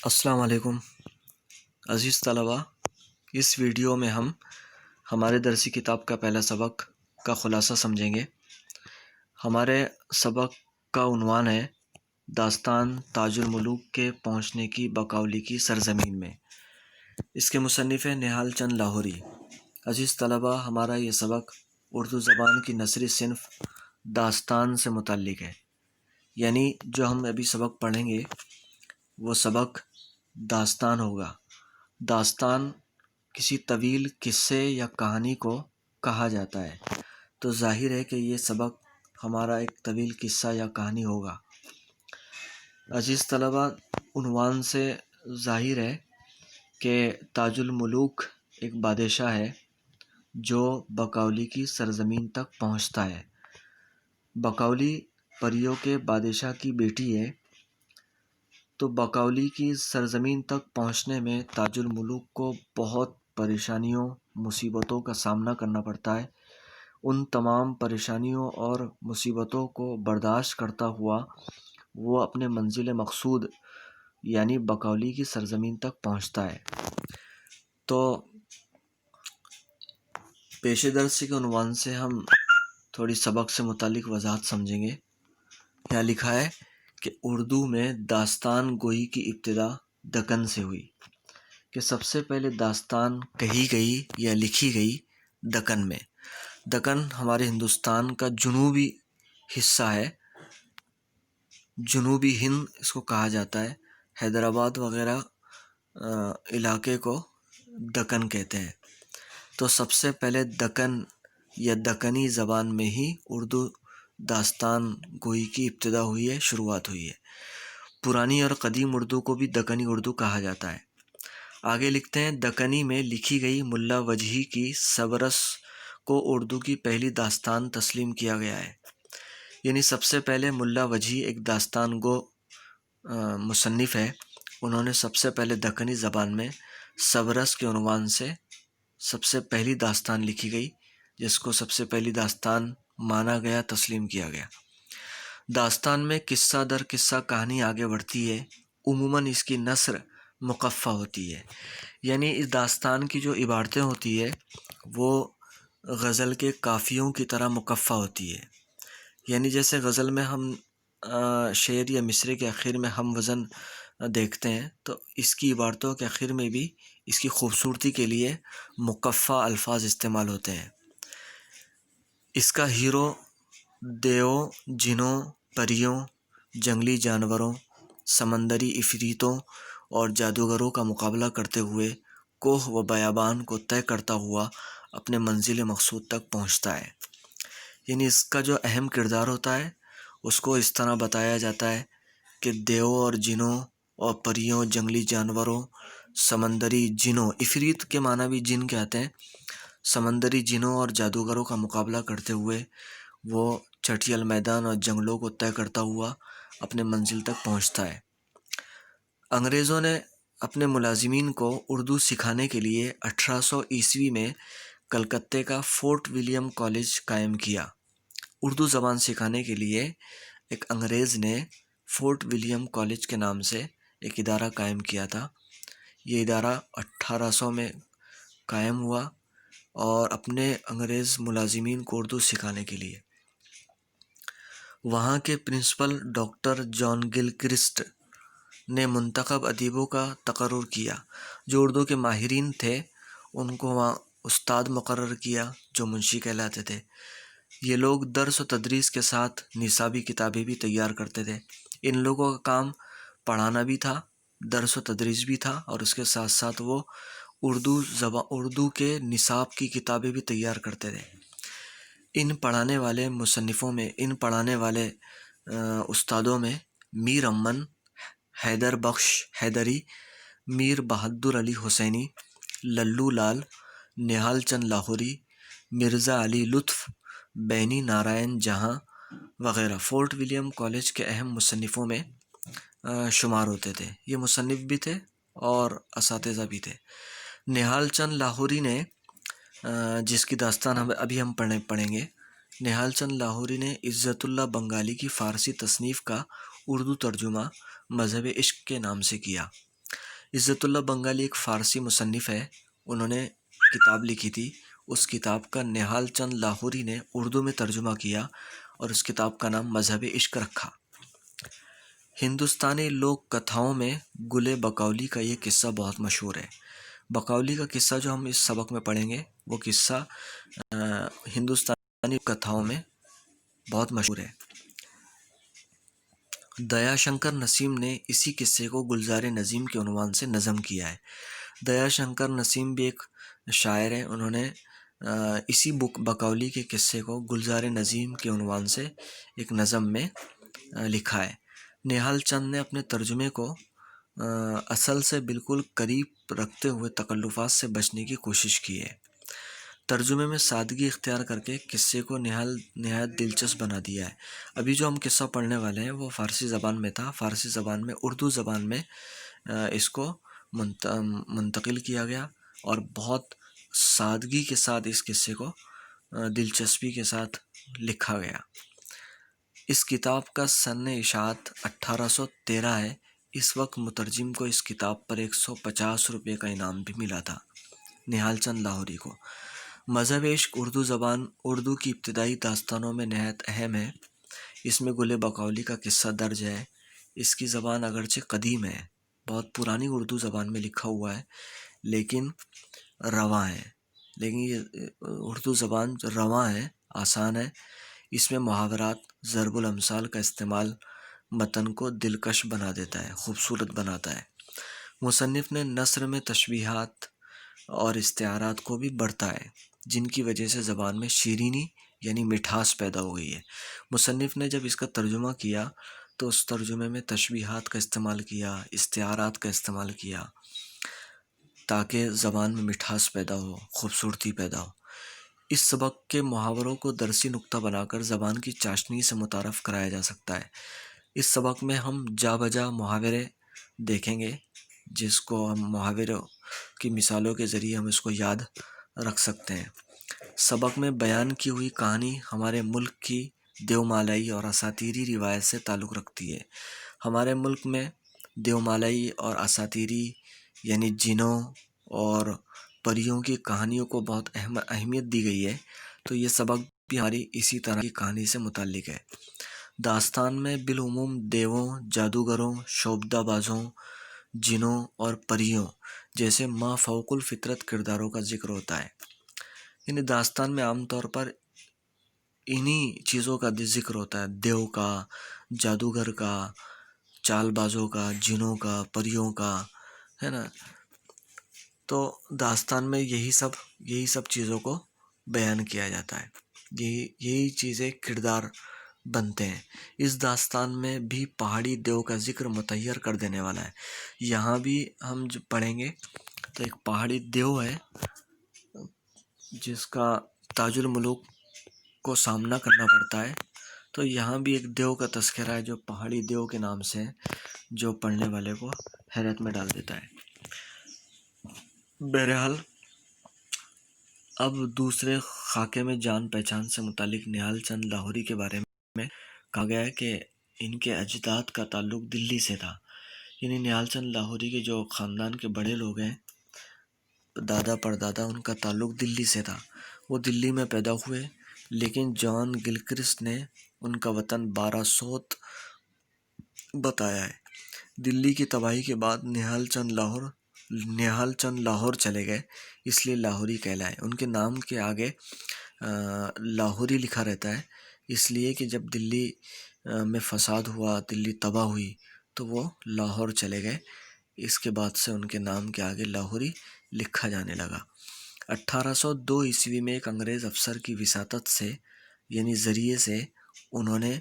السلام علیکم عزیز طلباء، اس ویڈیو میں ہم ہمارے درسی کتاب کا پہلا سبق کا خلاصہ سمجھیں گے۔ ہمارے سبق کا عنوان ہے داستان تاج الملوک کے پہنچنے کی بقولی کی سرزمین میں۔ اس کے مصنف ہیں نہال چند لاہوری۔ عزیز طلباء، ہمارا یہ سبق اردو زبان کی نثری صنف داستان سے متعلق ہے، یعنی جو ہم ابھی سبق پڑھیں گے وہ سبق داستان ہوگا۔ داستان کسی طویل قصے یا کہانی کو کہا جاتا ہے، تو ظاہر ہے کہ یہ سبق ہمارا ایک طویل قصہ یا کہانی ہوگا۔ عزیز طلباء، عنوان سے ظاہر ہے کہ تاج الملوک ایک بادشاہ ہے جو بقولی کی سرزمین تک پہنچتا ہے۔ بقولی پریوں کے بادشاہ کی بیٹی ہے، تو بقولی کی سرزمین تک پہنچنے میں تاج الملوک کو بہت پریشانیوں مصیبتوں کا سامنا کرنا پڑتا ہے۔ ان تمام پریشانیوں اور مصیبتوں کو برداشت کرتا ہوا وہ اپنے منزل مقصود یعنی بقولی کی سرزمین تک پہنچتا ہے۔ تو پیش درس کے عنوان سے ہم تھوڑی سبق سے متعلق وضاحت سمجھیں گے۔ یہاں لکھا ہے کہ اردو میں داستان گوئی کی ابتدا دکن سے ہوئی، کہ سب سے پہلے داستان کہی گئی یا لکھی گئی دکن میں۔ دکن ہمارے ہندوستان کا جنوبی حصہ ہے، جنوبی ہند اس کو کہا جاتا ہے۔ حیدرآباد وغیرہ علاقے کو دکن کہتے ہیں۔ تو سب سے پہلے دکن یا دکنی زبان میں ہی اردو داستان گوئی کی ابتدا ہوئی ہے، شروعات ہوئی ہے۔ پرانی اور قدیم اردو کو بھی دکنی اردو کہا جاتا ہے۔ آگے لکھتے ہیں دکنی میں لکھی گئی ملا وجہی کی سبرس کو اردو کی پہلی داستان تسلیم کیا گیا ہے۔ یعنی سب سے پہلے ملا وجہی ایک داستان گو مصنف ہے، انہوں نے سب سے پہلے دکنی زبان میں سبرس کے عنوان سے سب سے پہلی داستان لکھی گئی، جس کو سب سے پہلی داستان مانا گیا، تسلیم کیا گیا۔ داستان میں قصہ در قصہ کہانی آگے بڑھتی ہے، عموماً اس کی نثر مقفع ہوتی ہے، یعنی اس داستان کی جو عبارتیں ہوتی ہے وہ غزل کے قافیوں کی طرح مقفع ہوتی ہے۔ یعنی جیسے غزل میں ہم شعر یا مصرے کے آخر میں ہم وزن دیکھتے ہیں، تو اس کی عبارتوں کے آخر میں بھی اس کی خوبصورتی کے لیے مقفع الفاظ استعمال ہوتے ہیں۔ اس کا ہیرو دیووں، جنوں، پریوں، جنگلی جانوروں، سمندری عفریتوں اور جادوگروں کا مقابلہ کرتے ہوئے کوہ و بیابان کو طے کرتا ہوا اپنے منزل مقصود تک پہنچتا ہے۔ یعنی اس کا جو اہم کردار ہوتا ہے اس کو اس طرح بتایا جاتا ہے کہ دیووں اور جنوں اور پریوں، جنگلی جانوروں، سمندری جنوں، عفریت کے معنی بھی جن کے آتے ہیں، سمندری جنوں اور جادوگروں کا مقابلہ کرتے ہوئے وہ چٹیل میدان اور جنگلوں کو طے کرتا ہوا اپنے منزل تک پہنچتا ہے۔ انگریزوں نے اپنے ملازمین کو اردو سکھانے کے لیے 1800 عیسوی میں کلکتے کا فورٹ ولیم کالج قائم کیا۔ اردو زبان سکھانے کے لیے ایک انگریز نے فورٹ ولیم کالج کے نام سے ایک ادارہ قائم کیا تھا۔ یہ ادارہ 1800 میں قائم ہوا اور اپنے انگریز ملازمین کو اردو سکھانے کے لیے وہاں کے پرنسپل ڈاکٹر جان گلکرسٹ نے منتخب ادیبوں کا تقرر کیا جو اردو کے ماہرین تھے، ان کو وہاں استاد مقرر کیا جو منشی کہلاتے تھے۔ یہ لوگ درس و تدریس کے ساتھ نصابی کتابیں بھی تیار کرتے تھے۔ ان لوگوں کا کام پڑھانا بھی تھا، درس و تدریس بھی تھا، اور اس کے ساتھ ساتھ وہ اردو کے نصاب کی کتابیں بھی تیار کرتے تھے۔ ان پڑھانے والے مصنفوں میں، ان پڑھانے والے استادوں میں میر امن، حیدر بخش حیدری، میر بہادر علی حسینی، للو لال، نہال چند لاہوری، مرزا علی لطف، بینی نارائن جہاں وغیرہ فورٹ ولیم کالج کے اہم مصنفوں میں شمار ہوتے تھے۔ یہ مصنف بھی تھے اور اساتذہ بھی تھے۔ نہال چند لاہوری نے جس کی داستان ابھی ہم پڑھیں گے، نہال چند لاہوری نے عزت اللہ بنگالی کی فارسی تصنیف کا اردو ترجمہ مذہب عشق کے نام سے کیا۔ عزت اللہ بنگالی ایک فارسی مصنف ہے، انہوں نے کتاب لکھی تھی، اس کتاب کا نہال چند لاہوری نے اردو میں ترجمہ کیا اور اس کتاب کا نام مذہب عشق رکھا۔ ہندوستانی لوک کتھاؤں میں گل بقولی کا یہ قصہ بہت مشہور ہے۔ بقولی کا قصہ جو ہم اس سبق میں پڑھیں گے وہ قصہ ہندوستانی کتھاؤں میں بہت مشہور ہے۔ دیا شنکر نسیم نے اسی قصے کو گلزار نظیم کے عنوان سے نظم کیا ہے۔ دیا شنکر نسیم بھی ایک شاعر ہیں، انہوں نے اسی بقولی کے قصے کو گلزار نظیم کے عنوان سے ایک نظم میں لکھا ہے۔ نہال چند نے اپنے ترجمے کو اصل سے بالکل قریب رکھتے ہوئے تکلفات سے بچنے کی کوشش کی ہے۔ ترجمے میں سادگی اختیار کر کے قصے کو نہایت دلچسپ بنا دیا ہے۔ ابھی جو ہم قصہ پڑھنے والے ہیں وہ فارسی زبان میں تھا، فارسی زبان میں اردو زبان میں اس کو منتقل کیا گیا اور بہت سادگی کے ساتھ اس قصے کو دلچسپی کے ساتھ لکھا گیا۔ اس کتاب کا سن اشاعت 1813 ہے۔ اس وقت مترجم کو اس کتاب پر 150 روپے کا انعام بھی ملا تھا، نہال چند لاہوری کو۔ مذہب عشق اردو کی ابتدائی داستانوں میں نہایت اہم ہے۔ اس میں گل بقولی کا قصہ درج ہے۔ اس کی زبان اگرچہ قدیم ہے، بہت پرانی اردو زبان میں لکھا ہوا ہے، لیکن رواں ہے، لیکن یہ اردو زبان رواں ہے، آسان ہے۔ اس میں محاورات، ضرب الامثال کا استعمال متن کو دلکش بنا دیتا ہے، خوبصورت بناتا ہے۔ مصنف نے نثر میں تشبیہات اور استعارات کو بھی بڑھتا ہے، جن کی وجہ سے زبان میں شیرینی یعنی مٹھاس پیدا ہو گئی ہے۔ مصنف نے جب اس کا ترجمہ کیا تو اس ترجمے میں تشبیہات کا استعمال کیا، استعارات کا استعمال کیا، تاکہ زبان میں مٹھاس پیدا ہو، خوبصورتی پیدا ہو۔ اس سبق کے محاوروں کو درسی نقطہ بنا کر زبان کی چاشنی سے متعارف کرایا جا سکتا ہے۔ اس سبق میں ہم جا بجا محاورے دیکھیں گے، جس کو ہم محاوروں کی مثالوں کے ذریعے ہم اس کو یاد رکھ سکتے ہیں۔ سبق میں بیان کی ہوئی کہانی ہمارے ملک کی دیومالائی اور اساطیری روایت سے تعلق رکھتی ہے۔ ہمارے ملک میں دیومالائی اور اساطیری یعنی جنوں اور پریوں کی کہانیوں کو بہت اہمیت دی گئی ہے، تو یہ سبق بھی ہماری اسی طرح کی کہانی سے متعلق ہے۔ داستان میں بالعموم دیووں، جادوگروں، شعبدہ بازوں، جنوں اور پریوں جیسے ما فوق الفطرت کرداروں کا ذکر ہوتا ہے۔ یعنی داستان میں عام طور پر انہی چیزوں کا ذکر ہوتا ہے، دیو کا، جادوگر کا، چال بازوں کا، جنوں کا، پریوں کا، ہے نا۔ تو داستان میں یہی سب چیزوں کو بیان کیا جاتا ہے، یہی چیزیں کردار بنتے ہیں۔ اس داستان میں بھی پہاڑی دیو کا ذکر متحیر کر دینے والا ہے۔ یہاں بھی ہم جو پڑھیں گے تو ایک پہاڑی دیو ہے جس کا تاج الملوک کو سامنا کرنا پڑتا ہے، تو یہاں بھی ایک دیو کا تذکرہ ہے جو پہاڑی دیو کے نام سے ہے، جو پڑھنے والے کو حیرت میں ڈال دیتا ہے۔ بہرحال اب دوسرے خاکے میں جان پہچان سے متعلق نہال چند لاہوری کے بارے میں کہا گیا ہے کہ ان کے اجداد کا تعلق دلی سے تھا۔ یعنی نہال چند لاہوری کے جو خاندان کے بڑے لوگ ہیں، دادا پردادا، ان کا تعلق دلی سے تھا۔ وہ دلی میں پیدا ہوئے، لیکن جان گلکرسٹ نے ان کا وطن باراسوت بتایا ہے۔ دلی کی تباہی کے بعد نہال چند لاہور چلے گئے، اس لیے لاہوری کہلائے۔ ان کے نام کے آگے لاہوری لکھا رہتا ہے، اس لیے کہ جب دلی میں فساد ہوا، دلی تباہ ہوئی، تو وہ لاہور چلے گئے، اس کے بعد سے ان کے نام کے آگے لاہوری لکھا جانے لگا۔ 1802 عیسوی میں ایک انگریز افسر کی وساطت سے یعنی ذریعے سے انہوں نے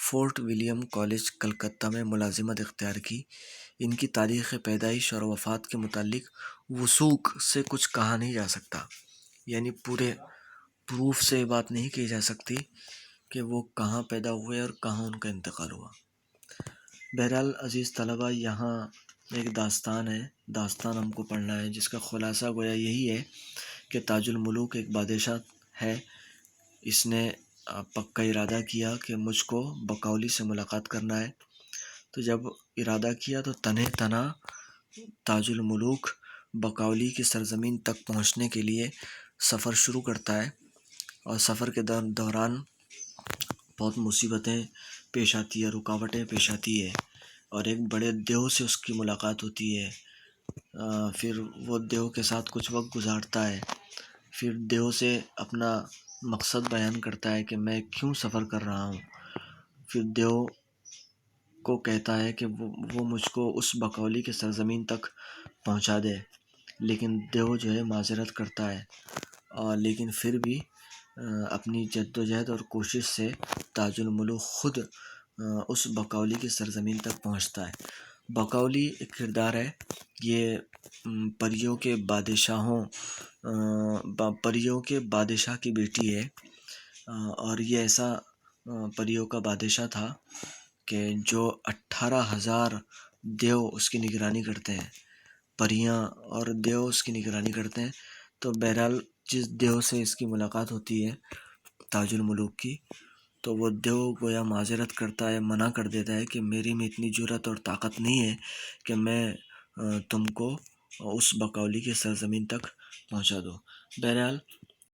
فورٹ ولیم کالج کلکتہ میں ملازمت اختیار کی۔ ان کی تاریخ پیدائش اور وفات کے متعلق وثوق سے کچھ کہا نہیں جا سکتا، یعنی پورے پروف سے یہ بات نہیں کی جا سکتی کہ وہ کہاں پیدا ہوئے اور کہاں ان کا انتقال ہوا۔ بہرحال عزیز طلبہ، یہاں ایک داستان ہے، داستان ہم کو پڑھنا ہے، جس کا خلاصہ گویا یہی ہے کہ تاج الملوک ایک بادشاہ ہے، اس نے پکا ارادہ کیا کہ مجھ کو بقولی سے ملاقات کرنا ہے۔ تو جب ارادہ کیا تو تنہ تنہا تاج الملوک بقولی کی سرزمین تک پہنچنے کے لیے سفر شروع کرتا ہے، اور سفر کے دوران بہت مصیبتیں پیش آتی ہے، رکاوٹیں پیش آتی ہے، اور ایک بڑے دیو سے اس کی ملاقات ہوتی ہے۔ پھر وہ دیو کے ساتھ کچھ وقت گزارتا ہے، پھر دیو سے اپنا مقصد بیان کرتا ہے کہ میں کیوں سفر کر رہا ہوں۔ پھر دیو کو کہتا ہے کہ وہ مجھ کو اس بقولی کی سرزمین تک پہنچا دے، لیکن دیو جو ہے معذرت کرتا ہے، لیکن پھر بھی اپنی جد و جہد اور کوشش سے تاج الملوک خود اس بقولی کی سرزمین تک پہنچتا ہے۔ بقولی ایک کردار ہے، یہ پریوں کے بادشاہ کی بیٹی ہے، اور یہ ایسا پریوں کا بادشاہ تھا کہ جو 18,000 دیو اس کی نگرانی کرتے ہیں، پریاں اور دیو اس کی نگرانی کرتے ہیں۔ تو بہرحال جس دیو سے اس کی ملاقات ہوتی ہے تاج الملوک کی، تو وہ دیو گویا معذرت کرتا ہے، منع کر دیتا ہے کہ میری میں اتنی جرأت اور طاقت نہیں ہے کہ میں تم کو اس بقولی کی سرزمین تک پہنچا دوں۔ بہرحال